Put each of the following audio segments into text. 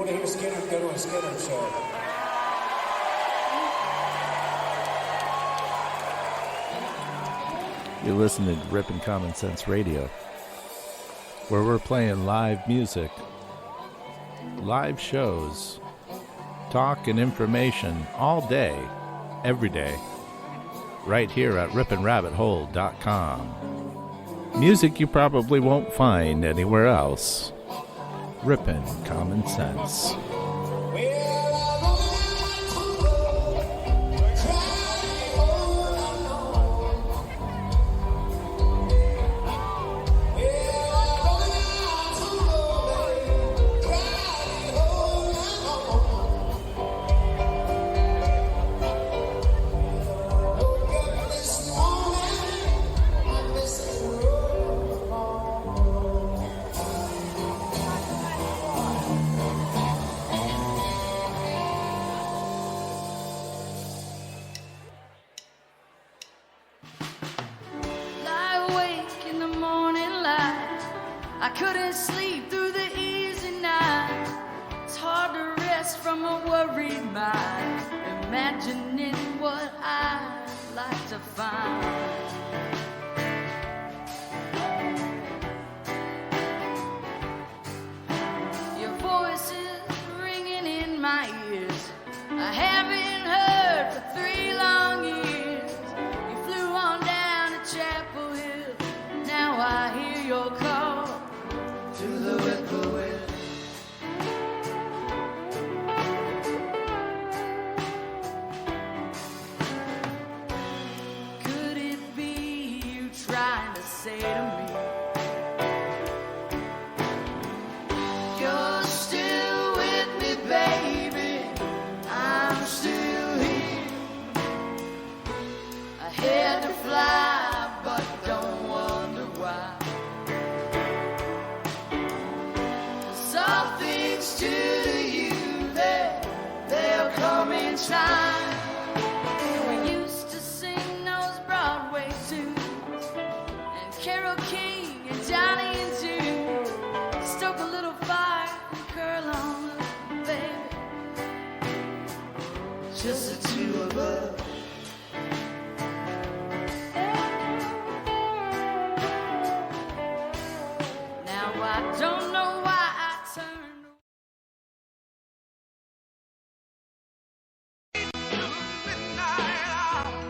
want to hear Skinner, go to a Skinner show. You're listening to Rippin' Common Sense Radio, where we're playing live music, live shows, talk and information all day, every day, right here at rippinrabbithole.com. Music you probably won't find anywhere else. Rippin' Common Sense.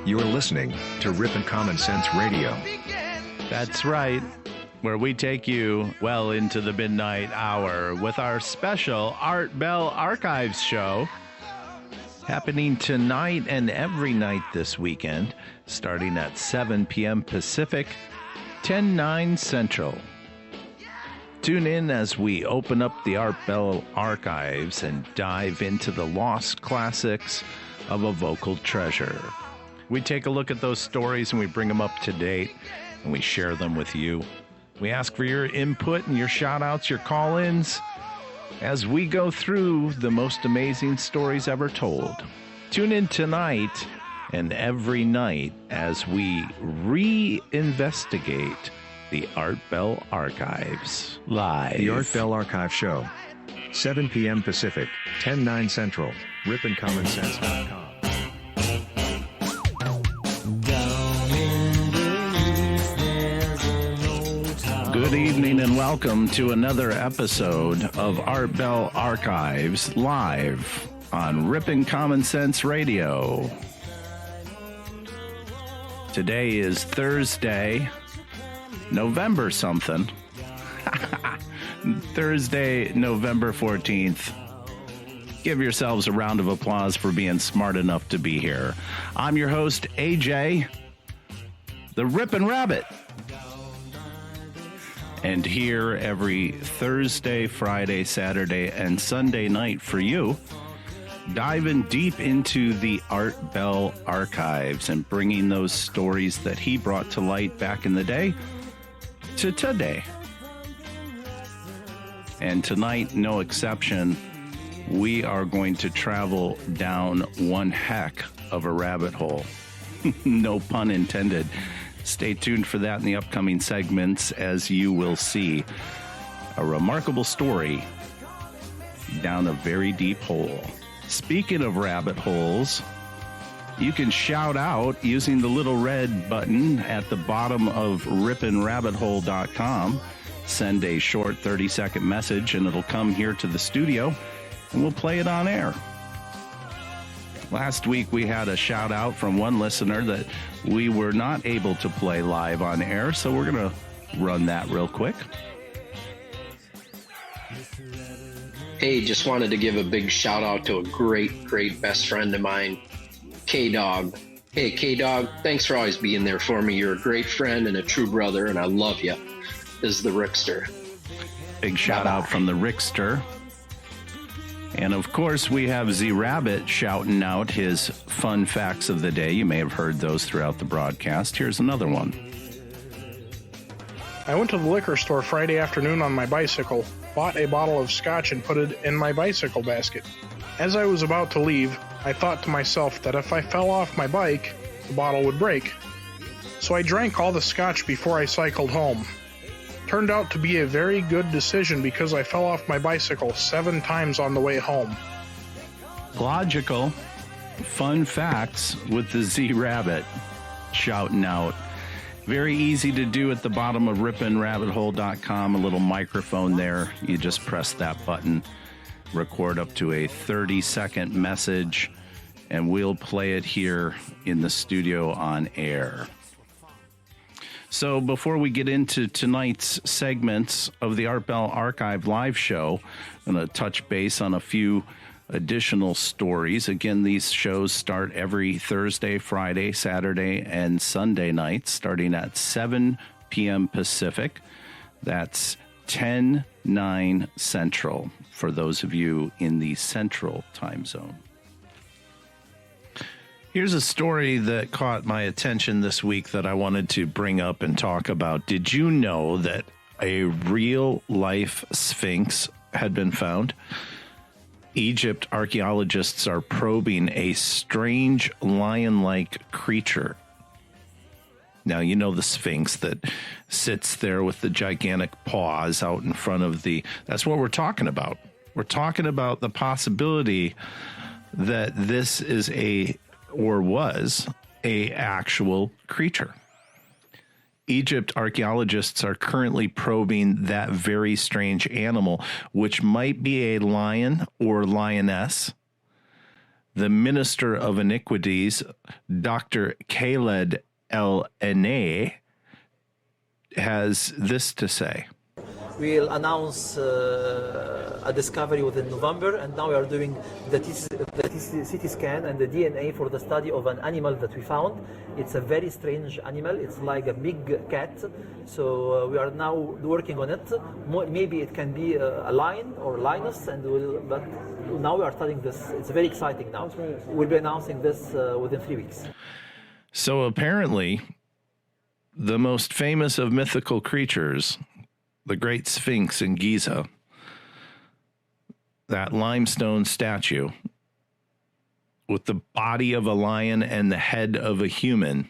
You're listening to Rippin' Common Sense Radio. That's right, where we take you well into the midnight hour with our special Art Bell Archives show happening tonight and every night this weekend, starting at 7 p.m. Pacific, 10/9 Central. Tune in as we open up the Art Bell Archives and dive into the lost classics of a vocal treasure. We take a look at those stories and we bring them up to date and we share them with you. We ask for your input and your shout-outs, your call-ins as we go through the most amazing stories ever told. Tune in tonight and every night as we reinvestigate the Art Bell Archives live. The Art Bell Archive Show, 7 p.m. Pacific, 10/9 Central, rippinCommonSense.com. Good evening and welcome to another episode of Art Bell Archives live on Rippin' Common Sense Radio. Today is Thursday, November something. Thursday, November 14th. Give yourselves a round of applause for being smart enough to be here. I'm your host, AJ, the Rippin' Rabbit. And here every Thursday, Friday, Saturday, and Sunday night for you, diving deep into the Art Bell Archives and bringing those stories that he brought to light back in the day to today. And tonight, no exception, we are going to travel down one heck of a rabbit hole. No pun intended. Stay tuned for that in the upcoming segments as you will see a remarkable story down a very deep hole. Speaking of rabbit holes, you can shout out using the little red button at the bottom of rippinrabbithole.com. Send a short 30-second message, and it'll come here to the studio, and we'll play it on air. Last week, we had a shout-out from one listener that we were not able to play live on air, so we're going to run that real quick. Hey, just wanted to give a big shout out to a great best friend of mine, K-Dog. Hey, K-Dog, thanks for always being there for me. You're a great friend and a true brother, and I love you. This is the Rickster. Big shout out from the Rickster. And of course, we have Z-Rabbit shouting out his fun facts of the day. You may have heard those throughout the broadcast. Here's another one. I went to the liquor store Friday afternoon on my bicycle, bought a bottle of scotch and put it in my bicycle basket. As I was about to leave, I thought to myself that if I fell off my bike, the bottle would break. So I drank all the scotch before I cycled home. Turned out to be a very good decision because I fell off my bicycle 7 times on the way home. Logical, fun facts with the Z-Rabbit shouting out. Very easy to do at the bottom of rippinrabbithole.com. A little microphone there. You just press that button, record up to a 30-second message, and we'll play it here in the studio on air. So before we get into tonight's segments of the Art Bell Archive live show, I'm going to touch base on a few additional stories. Again, these shows start every Thursday, Friday, Saturday, and Sunday nights, starting at 7 p.m. Pacific. That's 10/9 Central for those of you in the Central time zone. Here's a story that caught my attention this week that I wanted to bring up and talk about. Did you know that a real-life sphinx had been found? Egypt archaeologists are probing a strange lion-like creature. Now, you know the sphinx that sits there with the gigantic paws out in front of the... That's what we're talking about. We're talking about the possibility that this is was a actual creature. Egypt archaeologists are currently probing that very strange animal, which might be a lion or lioness. The Minister of Iniquities, Dr. Khaled El-Ene, has this to say. We'll announce a discovery within November, and now we are doing the CT scan and the DNA for the study of an animal that we found. It's a very strange animal. It's like a big cat. So we are now working on it. Maybe it can be a lion or lioness, but now we are studying this. It's very exciting now. We'll be announcing this within 3 weeks. So apparently, the most famous of mythical creatures, the Great Sphinx in Giza, that limestone statue with the body of a lion and the head of a human,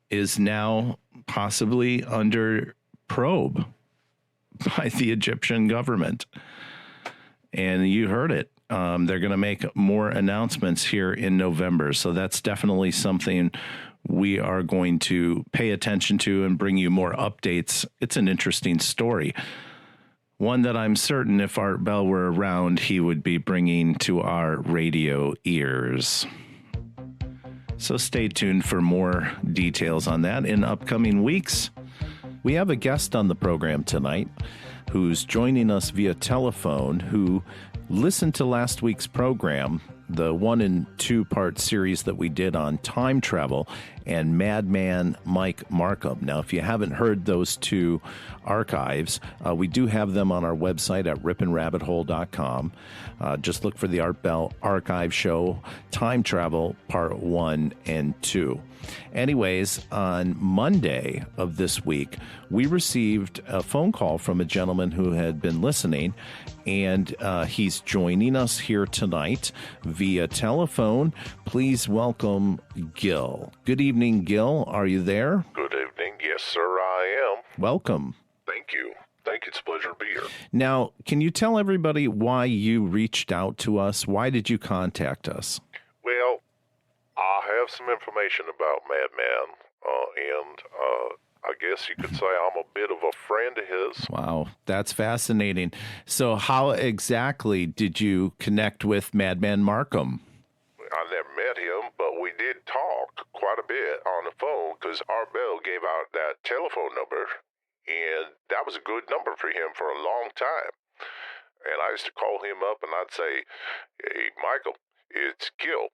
is now possibly under probe by the Egyptian government. And you heard it. They're going to make more announcements here in November. So that's definitely something we are going to pay attention to and bring you more updates. It's an interesting story. One that I'm certain if Art Bell were around, he would be bringing to our radio ears. So stay tuned for more details on that in upcoming weeks. We have a guest on the program tonight who's joining us via telephone, who listened to last week's program, the 1 and 2 part series that we did on time travel and Madman Mike Markham. Now, if you haven't heard those 2 archives, we do have them on our website at rippinrabbithole.com. Just look for the Art Bell Archive Show, Time Travel Part 1 and 2. Anyways, on Monday of this week, we received a phone call from a gentleman who had been listening, and he's joining us here tonight via telephone. Please welcome Gil. Good evening, Gil. Are you there? Good evening. Yes, sir, I am. Welcome. Thank you. Thank you. It's a pleasure to be here. Now, can you tell everybody why you reached out to us? Why did you contact us? Well, I have some information about Madman, and I guess you could say I'm a bit of a friend of his. Wow, that's fascinating. So how exactly did you connect with Madman Markham? I never met him, but we did talk quite a bit on the phone because Art Bell gave out that telephone number, and that was a good number for him for a long time. And I used to call him up and I'd say, "Hey, Michael, it's Gil,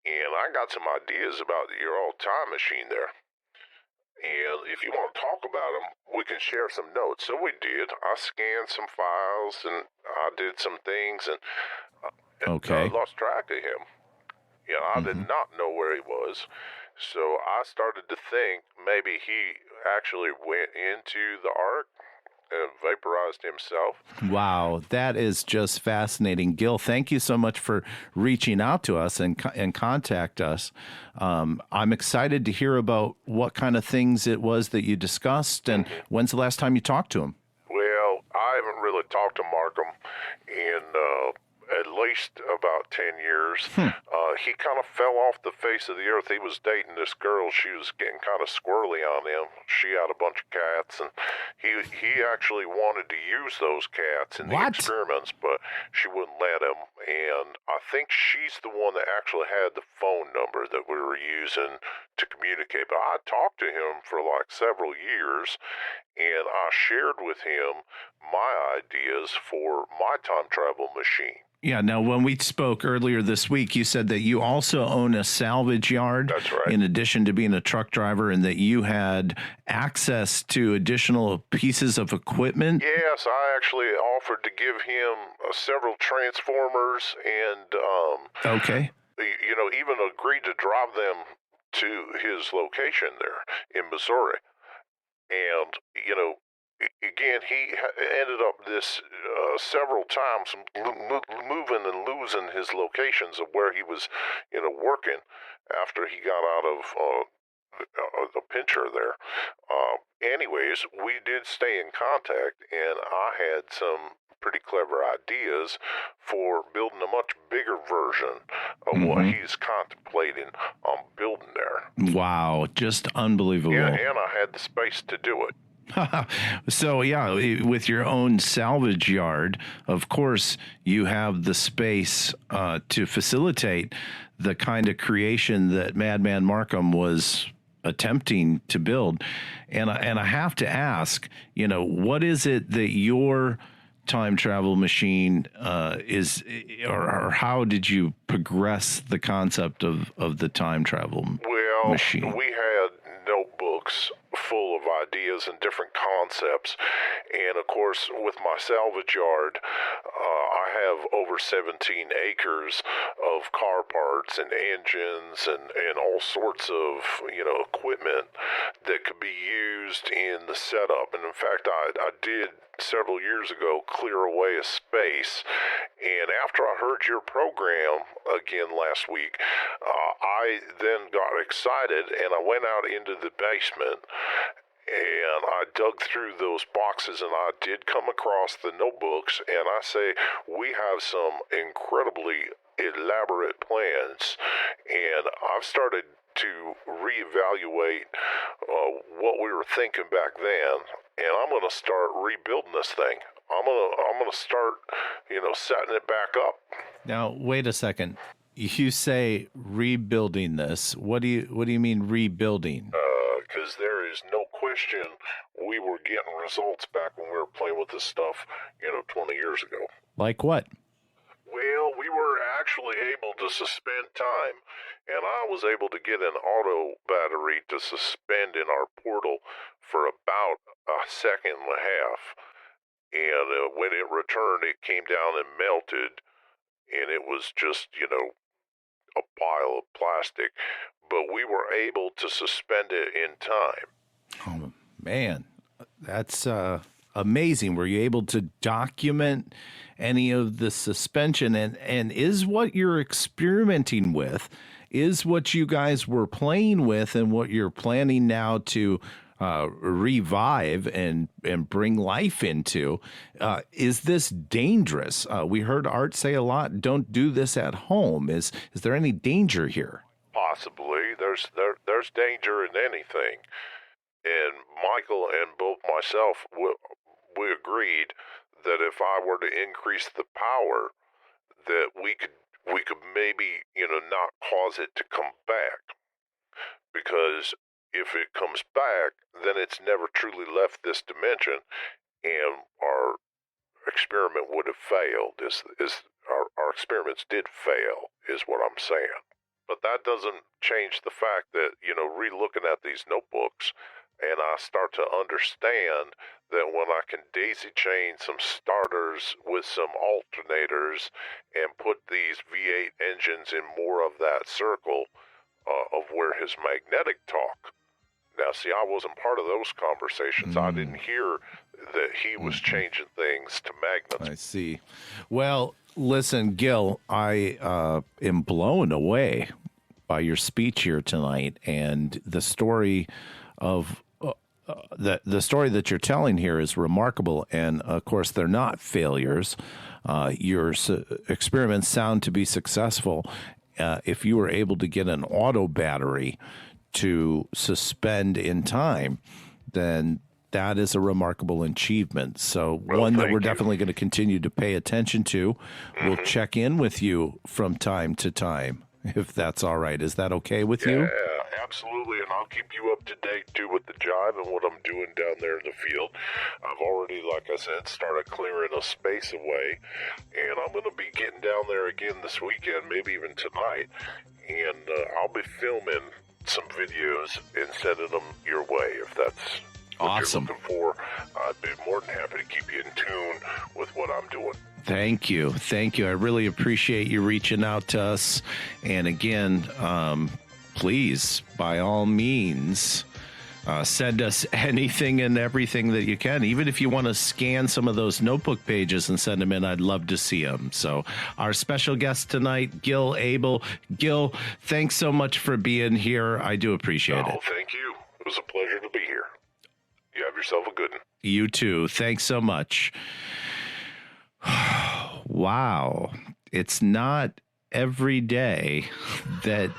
and I got some ideas about your old time machine there. And if you want to talk about them, we can share some notes." So we did. I scanned some files and I did some things, and Okay. I lost track of him. You know, I did not know where he was. So I started to think maybe he actually went into the Ark and vaporized himself. Wow, that is just fascinating. Gil, thank you so much for reaching out to us and contact us. I'm excited to hear about what kind of things it was that you discussed, and when's the last time you talked to him? Well, I haven't really talked to Markham in at least about 10 years. He kind of fell off the face of the earth. He was dating this girl. She was getting kind of squirrely on him. She had a bunch of cats, and he actually wanted to use those cats in the What? experiments, but she wouldn't let him. And I think she's the one that actually had the phone number that we were using to communicate. But I talked to him for like several years, and I shared with him my ideas for my time travel machine. Yeah, now when we spoke earlier this week, you said that you also own a salvage yard. That's right. In addition to being a truck driver, and that you had access to additional pieces of equipment. Yes, I actually offered to give him several transformers and, Okay. you know, even agreed to drive them to his location there in Missouri. And, you know, again, he ended up this several times moving and losing his locations of where he was, you know, working after he got out of the pincher there. Anyways, we did stay in contact, and I had some pretty clever ideas for building a much bigger version of what he's contemplating on building there. Wow, just unbelievable. Yeah, and I had the space to do it. So, yeah, with your own salvage yard, of course, you have the space to facilitate the kind of creation that Madman Markham was attempting to build. And I have to ask, you know, what is it that your time travel machine is, or how did you progress the concept of the time travel machine? We had notebooks full of ideas and different concepts, and of course with my salvage yard, I have over 17 acres of car parts and engines and all sorts of, you know, equipment that could be used in the setup. And in fact, I did several years ago clear away a space, and after I heard your program again last week, I then got excited and I went out into the basement and I dug through those boxes, and I did come across the notebooks, and I say we have some incredibly elaborate plans, and I've started to reevaluate what we were thinking back then, and I'm going to start rebuilding this thing. I'm gonna start, you know, setting it back up. Now, wait a second. You say rebuilding this. What do you mean rebuilding? Because there is no question we were getting results back when we were playing with this stuff, you know, 20 years ago. Like what? Well, we were actually able to suspend time, and I was able to get an auto battery to suspend in our portal for about a second and a half. And when it returned, it came down and melted, and it was just, you know, a pile of plastic. But we were able to suspend it in time. Oh, man, that's amazing. Were you able to document any of the suspension? And is what you're experimenting with, is what you guys were playing with and what you're planning now to revive and bring life into. Is this dangerous? We heard Art say a lot, don't do this at home. Is there any danger here? Possibly. There's danger in anything. And Michael and both myself, we agreed that if I were to increase the power, that we could maybe, not cause it to come back. Because if it comes back, then it's never truly left this dimension, and our experiment would have failed. Our experiments did fail, is what I'm saying. But that doesn't change the fact that, re-looking at these notebooks, and I start to understand that when I can daisy chain some starters with some alternators and put these V8 engines in more of that circle of where his magnetic talk. Now, see, I wasn't part of those conversations. I didn't hear that he was changing things to magnets. I see. Well, listen, Gil, I am blown away by your speech here tonight, and the story of the story that you're telling here is remarkable. And of course, they're not failures. Your experiments sound to be successful. If you were able to get an auto battery to suspend in time, then that is a remarkable achievement. So one that we're definitely going to continue to pay attention to. We'll check in with you from time to time, if that's all right. Is that okay with you? Yeah, absolutely. And I'll keep you up to date, too, with the jive and what I'm doing down there in the field. I've already, like I said, started clearing a space away. And I'm going to be getting down there again this weekend, maybe even tonight. And I'll be filming some videos and sending them your way, if that's awesome. What you're looking for. I'd be more than happy to keep you in tune with what I'm doing. Thank you. Thank you. I really appreciate you reaching out to us. And again, please, by all means, send us anything and everything that you can. Even if you want to scan some of those notebook pages and send them in, I'd love to see them. So our special guest tonight, Gil Abel. Gil, thanks so much for being here. I do appreciate it. Thank you. It was a pleasure to be here. You have yourself a good one. You too. Thanks so much. Wow. It's not every day that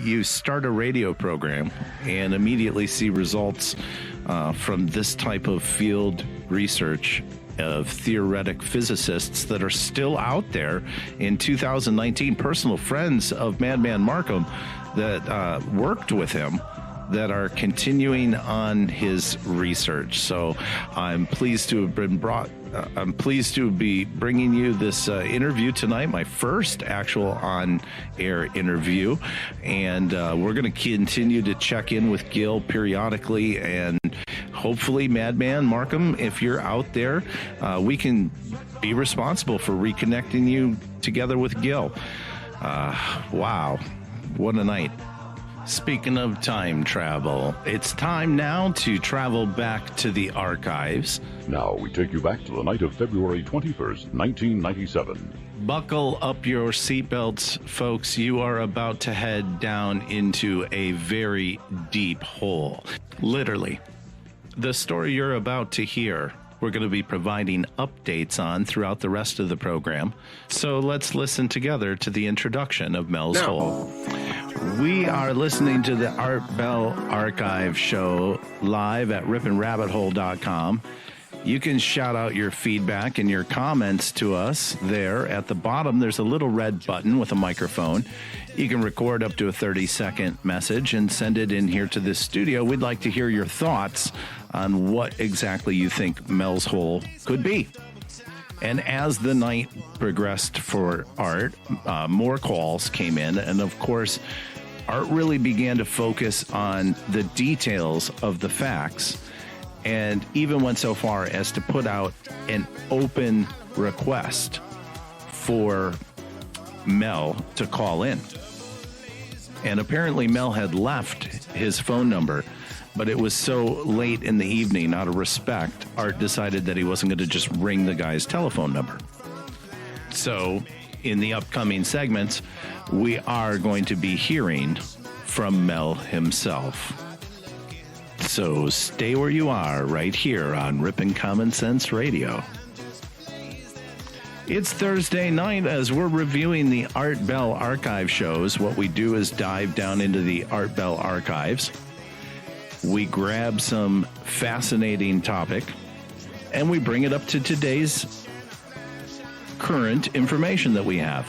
you start a radio program and immediately see results from this type of field research of theoretic physicists that are still out there in 2019. Personal friends of Madman Markham that worked with him that are continuing on his research. So I'm pleased to have been I'm pleased to be bringing you this interview tonight, my first actual on-air interview. And we're going to continue to check in with Gil periodically. And hopefully, Madman Markham, if you're out there, we can be responsible for reconnecting you together with Gil. Wow, what a night. Speaking of time travel, it's time now to travel back to the archives. Now we take you back to the night of February 21st, 1997. Buckle up your seatbelts, folks. You are about to head down into a very deep hole. Literally. The story you're about to hear, we're going to be providing updates on throughout the rest of the program. So let's listen together to the introduction of Mel's Hole. We are listening to the Art Bell Archive show live at rippandrabbithole.com. You can shout out your feedback and your comments to us there. At the bottom, there's a little red button with a microphone. You can record up to a 30-second message and send it in here to this studio. We'd like to hear your thoughts on what exactly you think Mel's Hole could be. And as the night progressed for Art, more calls came in. And of course, Art really began to focus on the details of the facts and even went so far as to put out an open request for Mel to call in. And apparently Mel had left his phone number, but it was so late in the evening, out of respect, Art decided that he wasn't going to just ring the guy's telephone number. So in the upcoming segments, we are going to be hearing from Mel himself. So stay where you are right here on Rippin' Common Sense Radio. It's Thursday night as we're reviewing the Art Bell Archive shows. What we do is dive down into the Art Bell archives. We grab some fascinating topic and we bring it up to today's current information that we have.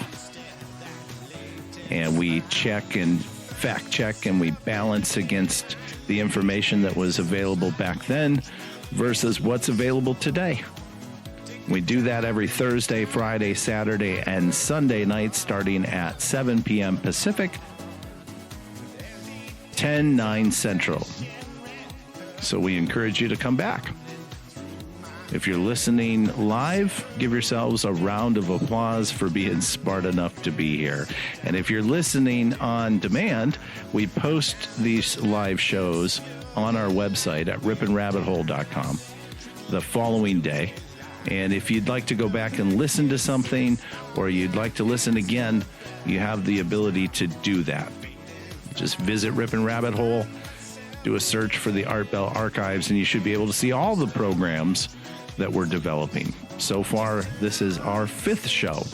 And we check and fact check and we balance against the information that was available back then versus what's available today. We do that every Thursday, Friday, Saturday, and Sunday night starting at 7 p.m. Pacific, 10/9 Central. So we encourage you to come back. If you're listening live, give yourselves a round of applause for being smart enough to be here. And if you're listening on demand, we post these live shows on our website at ripinrabbithole.com the following day. And if you'd like to go back and listen to something or you'd like to listen again, you have the ability to do that. Just visit Rippin' Rabbit Hole, do a search for the Art Bell Archives, and you should be able to see all the programs that we're developing. So far, this is our 5th show,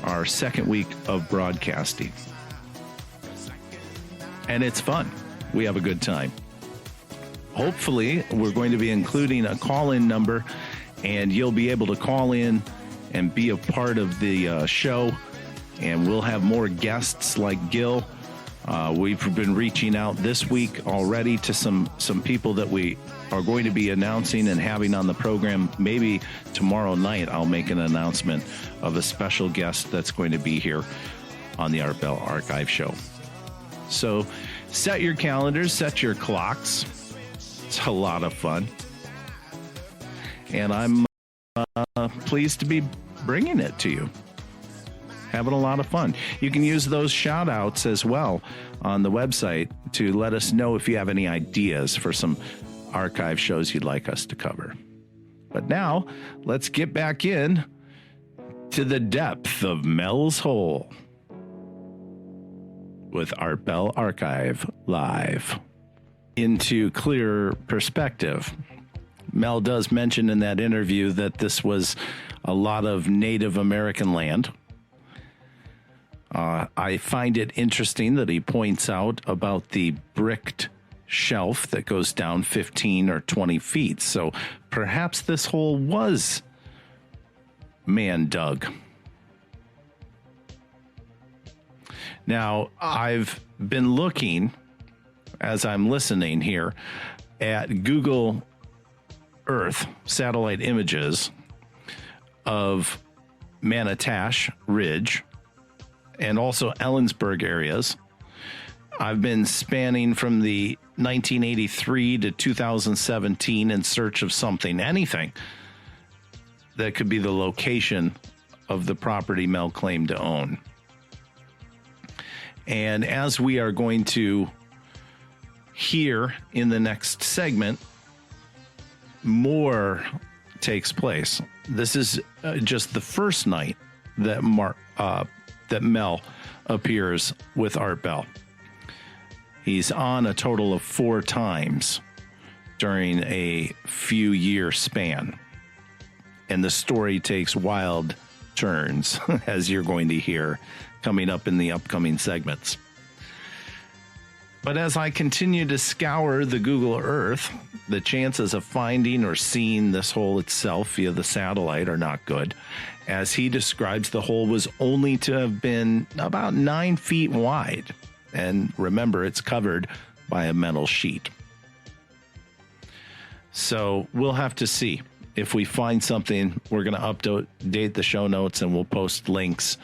our 2nd week of broadcasting. And it's fun. We have a good time. Hopefully, we're going to be including a call-in number, and you'll be able to call in and be a part of the show, and we'll have more guests like Gil. We've been reaching out this week already to some people that we are going to be announcing and having on the program. Maybe tomorrow night I'll make an announcement of a special guest that's going to be here on the Art Bell Archive show. So set your calendars, set your clocks. It's a lot of fun. And I'm pleased to be bringing it to you. Having a lot of fun. You can use those shout outs as well on the website to let us know if you have any ideas for some archive shows you'd like us to cover. But now, let's get back in to the depth of Mel's Hole with Art Bell Archive Live. Into clearer perspective. Mel does mention in that interview that this was a lot of Native American land. I find it interesting that he points out about the bricked shelf that goes down 15 or 20 feet. So perhaps this hole was man dug. Now, I've been looking, as I'm listening here, at Google Earth satellite images of Manatash Ridge and also Ellensburg areas. I've been spanning from the 1983 to 2017 in search of something, anything that could be the location of the property Mel claimed to own. And as we are going to hear in the next segment, more takes place. This is just the first night that that Mel appears with Art Bell. He's on a total of 4 times during a few year span. And the story takes wild turns, as you're going to hear coming up in the upcoming segments. But as I continue to scour the Google Earth, the chances of finding or seeing this hole itself via the satellite are not good. As he describes, the hole was only to have been about 9 feet wide. And remember, it's covered by a metal sheet. So we'll have to see. If we find something, we're going to update the show notes and we'll post links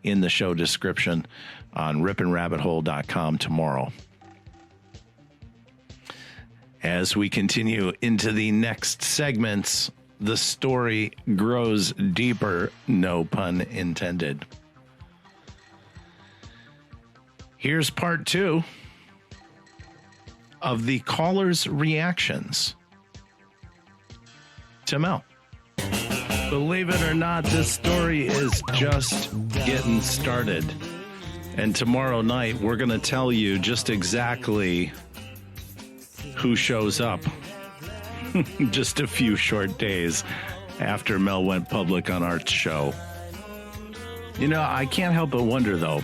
in the show description on ripinrabbithole.com tomorrow. As we continue into the next segments, the story grows deeper, no pun intended. Here's part 2 of the caller's reactions to Mel. Believe it or not, this story is just getting started. And tomorrow night, we're going to tell you just exactly who shows up just a few short days after Mel went public on Art's show. You know, I can't help but wonder, though,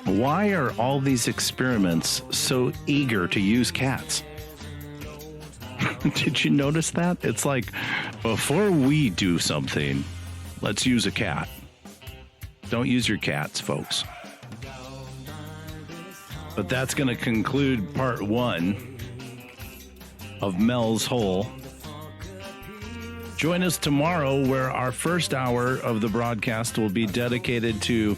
why are all these experiments so eager to use cats? Did you notice that? It's like, before we do something, let's use a cat. Don't use your cats, folks. But that's going to conclude part 1 of Mel's Hole. Join us tomorrow, where our first hour of the broadcast will be dedicated to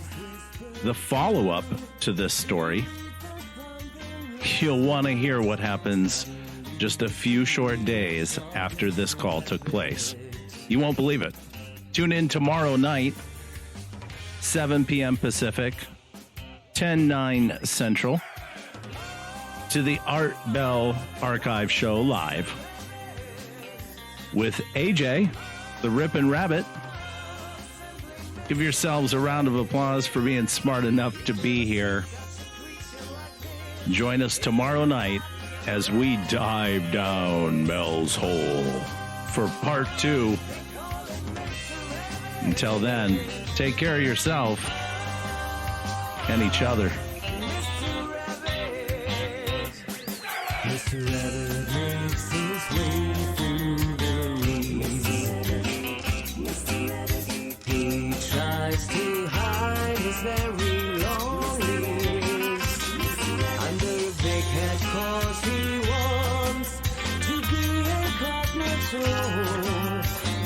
the follow-up to this story. You'll want to hear what happens just a few short days after this call took place. You won't believe it. Tune in tomorrow night, 7 p.m. Pacific, 10/9 Central, to the Art Bell Archive Show live with AJ, the Rippin' Rabbit. Give yourselves a round of applause for being smart enough to be here. Join us tomorrow night as we dive down Mel's Hole for part 2. Until then, take care of yourself and each other. Mr. Rabbit makes his way through the leaves. He tries to hide his very long leaves under a big hat, 'cause he wants to be incognito.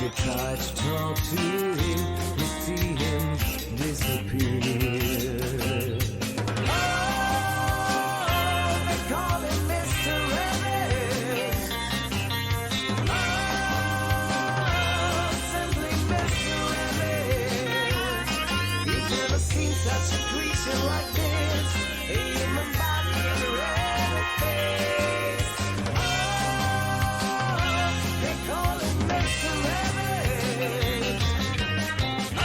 You try to talk to him, you see him disappear. Such a creature like this, a human body and a rabbit face. Oh, they call him Mr. Rabbit. Oh,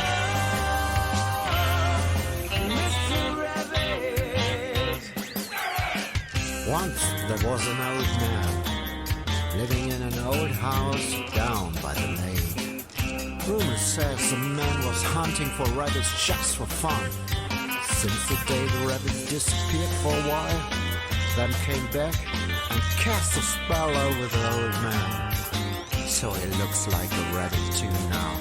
Mr. Rabbit. Once there was an old man living in an old house down by the lake. Rumor says the man was hunting for rabbits just for fun. Since the day the rabbit disappeared for a while, then came back and cast a spell over the old man. So he looks like a rabbit too now.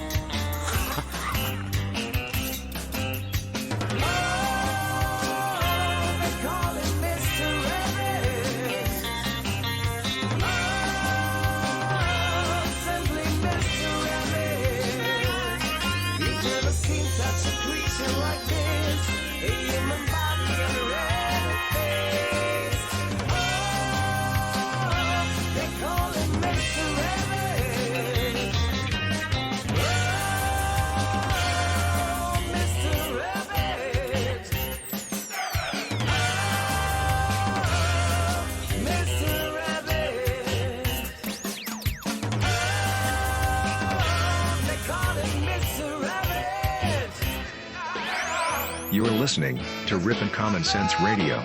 You are listening to Rippin' Common Sense Radio.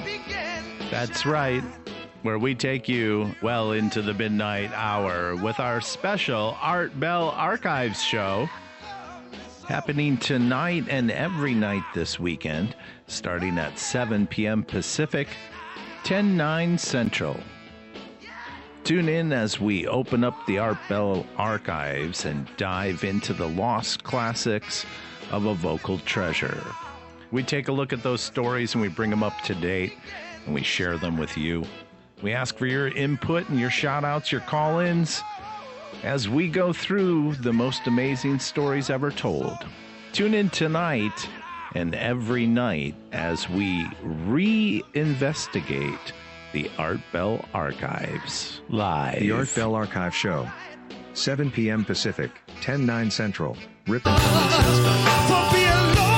That's right, where we take you well into the midnight hour with our special Art Bell Archives show, happening tonight and every night this weekend, starting at 7 p.m. Pacific, 10/9 Central. Tune in as we open up the Art Bell Archives and dive into the lost classics of a vocal treasure. We take a look at those stories and we bring them up to date and we share them with you. We ask for your input and your shout-outs, your call-ins, as we go through the most amazing stories ever told. Tune in tonight and every night as we reinvestigate the Art Bell Archives live. The Art Bell Archive Show, 7 p.m. Pacific, 10/9 Central, rippinCommonSense.com.